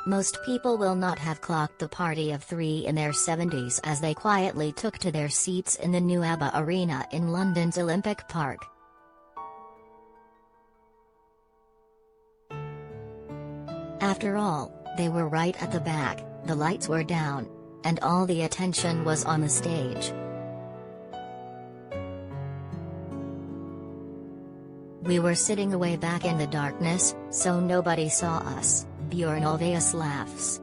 Most people will not have clocked the party of three in their 70s as they quietly took to their seats in the new ABBA Arena in London's Olympic Park. After all, they were right at the back, the lights were down, and all the attention was on the stage. We were sitting away back in the darkness, so nobody saw us, Bjorn Ulvaeus laughs.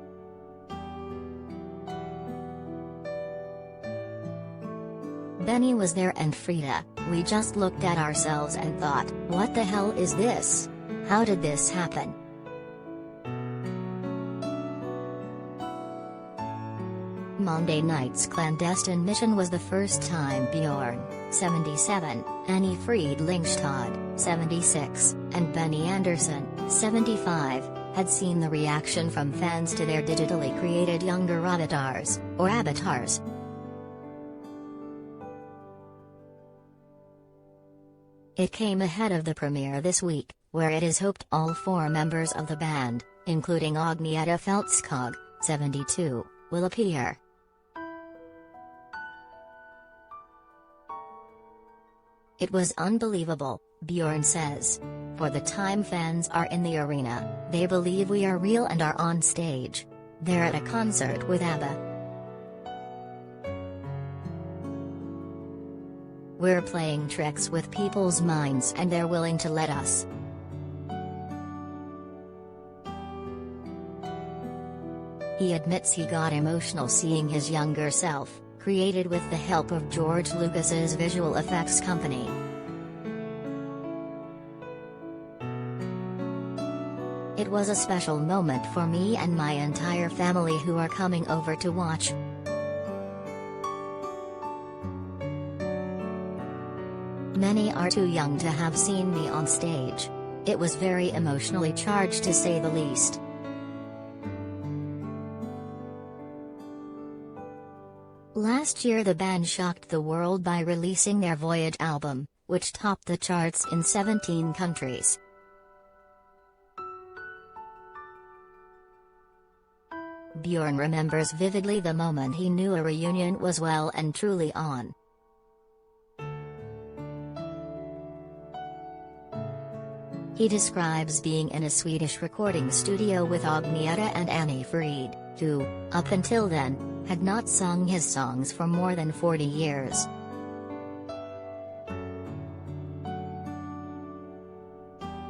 Benny was there and Frida. We just looked at ourselves and thought, what the hell is this? How did this happen? Monday night's clandestine mission was the first time Bjorn, 77, Annie Fried-Lingstad, 76, and Benny Andersson, 75, had seen the reaction from fans to their digitally created younger avatars, or avatars. It came ahead of the premiere this week, where it is hoped all four members of the band, including Agnieszka Feldskog, 72, will appear. It was unbelievable, Bjorn says. For the time fans are in the arena, they believe we are real and are on stage. They're at a concert with ABBA. We're playing tricks with people's minds and they're willing to let us. He admits he got emotional seeing his younger self, created with the help of George Lucas's visual effects company. It was a special moment for me and my entire family who are coming over to watch. Many are too young to have seen me on stage. It was very emotionally charged to say the least. Last year the band shocked the world by releasing their Voyage album, which topped the charts in 17 countries. Bjorn remembers vividly the moment he knew a reunion was well and truly on. He describes being in a Swedish recording studio with Agnieszka and Annie Fried, who, up until then, had not sung his songs for more than 40 years.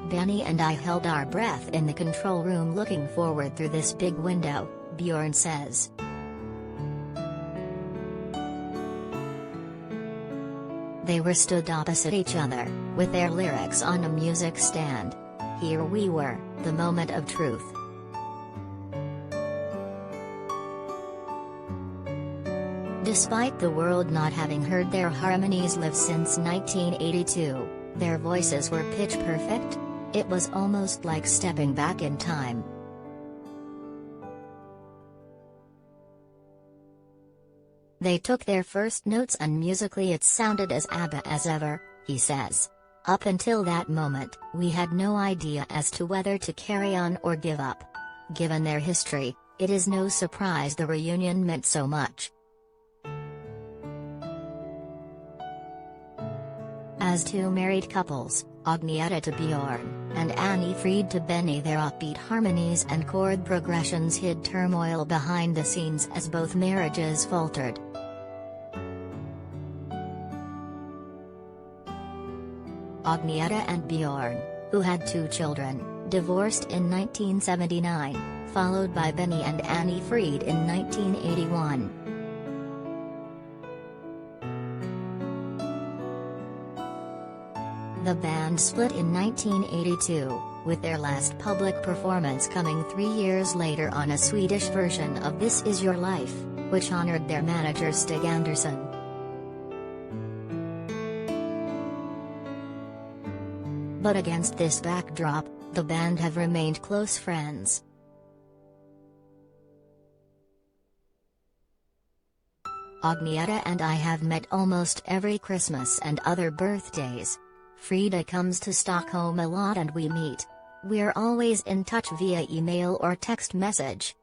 Benny and I held our breath in the control room looking forward through this big window, Bjorn says. They were stood opposite each other, with their lyrics on a music stand. Here we were, the moment of truth. Despite the world not having heard their harmonies live since 1982, their voices were pitch perfect. It was almost like stepping back in time. They took their first notes and musically it sounded as ABBA as ever, he says. Up until that moment, we had no idea as to whether to carry on or give up. Given their history, it is no surprise the reunion meant so much. As two married couples, Agnieszka to Bjorn, and Annie Fried to Benny, their upbeat harmonies and chord progressions hid turmoil behind the scenes as both marriages faltered. Agnieszka and Bjorn, who had two children, divorced in 1979, followed by Benny and Annie Fried in 1981. The band split in 1982, with their last public performance coming 3 years later on a Swedish version of This Is Your Life, which honored their manager Stig Andersson. But against this backdrop, the band have remained close friends. Agnieszka and I have met almost every Christmas and other birthdays. Frida comes to Stockholm a lot and we meet. We're always in touch via email or text message.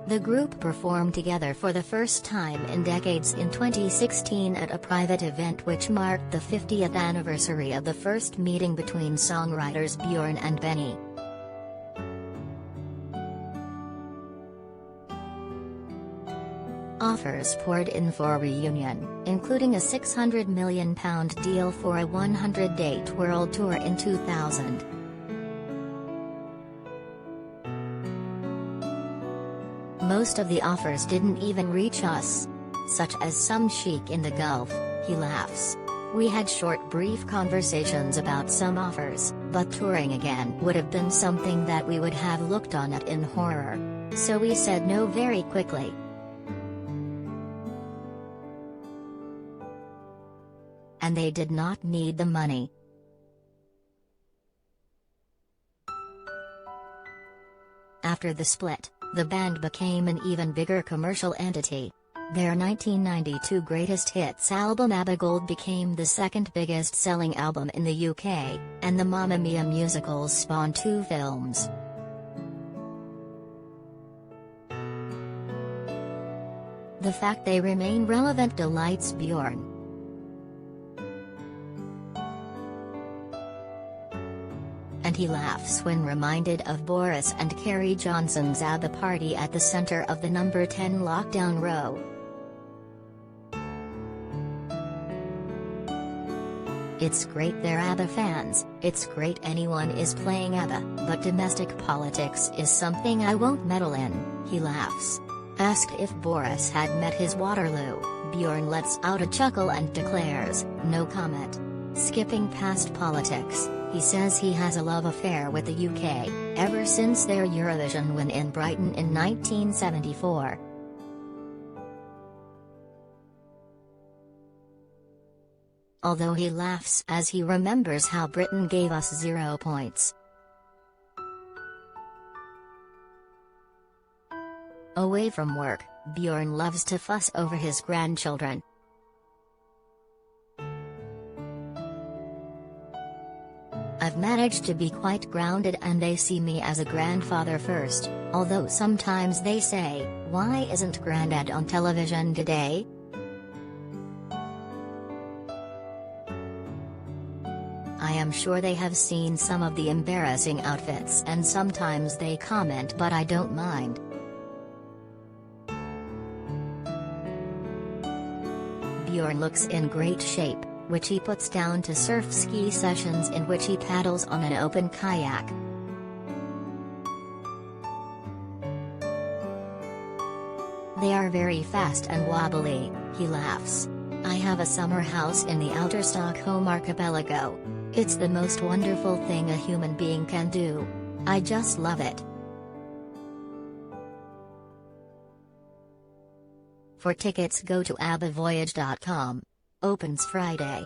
The group performed together for the first time in decades in 2016 at a private event which marked the 50th anniversary of the first meeting between songwriters Bjorn and Benny. Offers poured in for a reunion, including a £600 million deal for a 100-date world tour in 2000. Most of the offers didn't even reach us. Such as some sheik in the Gulf, he laughs. We had short brief conversations about some offers, but touring again would have been something that we would have looked on at in horror. So we said no very quickly. And they did not need the money. After the split, the band became an even bigger commercial entity. Their 1992 greatest hits album ABBA Gold became the second biggest selling album in the UK, and the Mamma Mia musicals spawned 2 films. The fact they remain relevant delights Bjorn. And he laughs when reminded of Boris and Carrie Johnson's ABBA party at the center of the number 10 lockdown row. It's great they're ABBA fans, it's great anyone is playing ABBA, but domestic politics is something I won't meddle in, he laughs. Asked if Boris had met his Waterloo, Bjorn lets out a chuckle and declares, no comment. Skipping past politics, he says he has a love affair with the UK, ever since their Eurovision win in Brighton in 1974. Although he laughs as he remembers how Britain gave us 0 points. Away from work, Bjorn loves to fuss over his grandchildren. I've managed to be quite grounded and they see me as a grandfather first, although sometimes they say, why isn't Grandad on television today? I am sure they have seen some of the embarrassing outfits and sometimes they comment, but I don't mind. Bjorn looks in great shape, which he puts down to surf ski sessions in which he paddles on an open kayak. They are very fast and wobbly, he laughs. I have a summer house in the outer Stockholm archipelago. It's the most wonderful thing a human being can do. I just love it. For tickets go to abbavoyage.com. Opens Friday.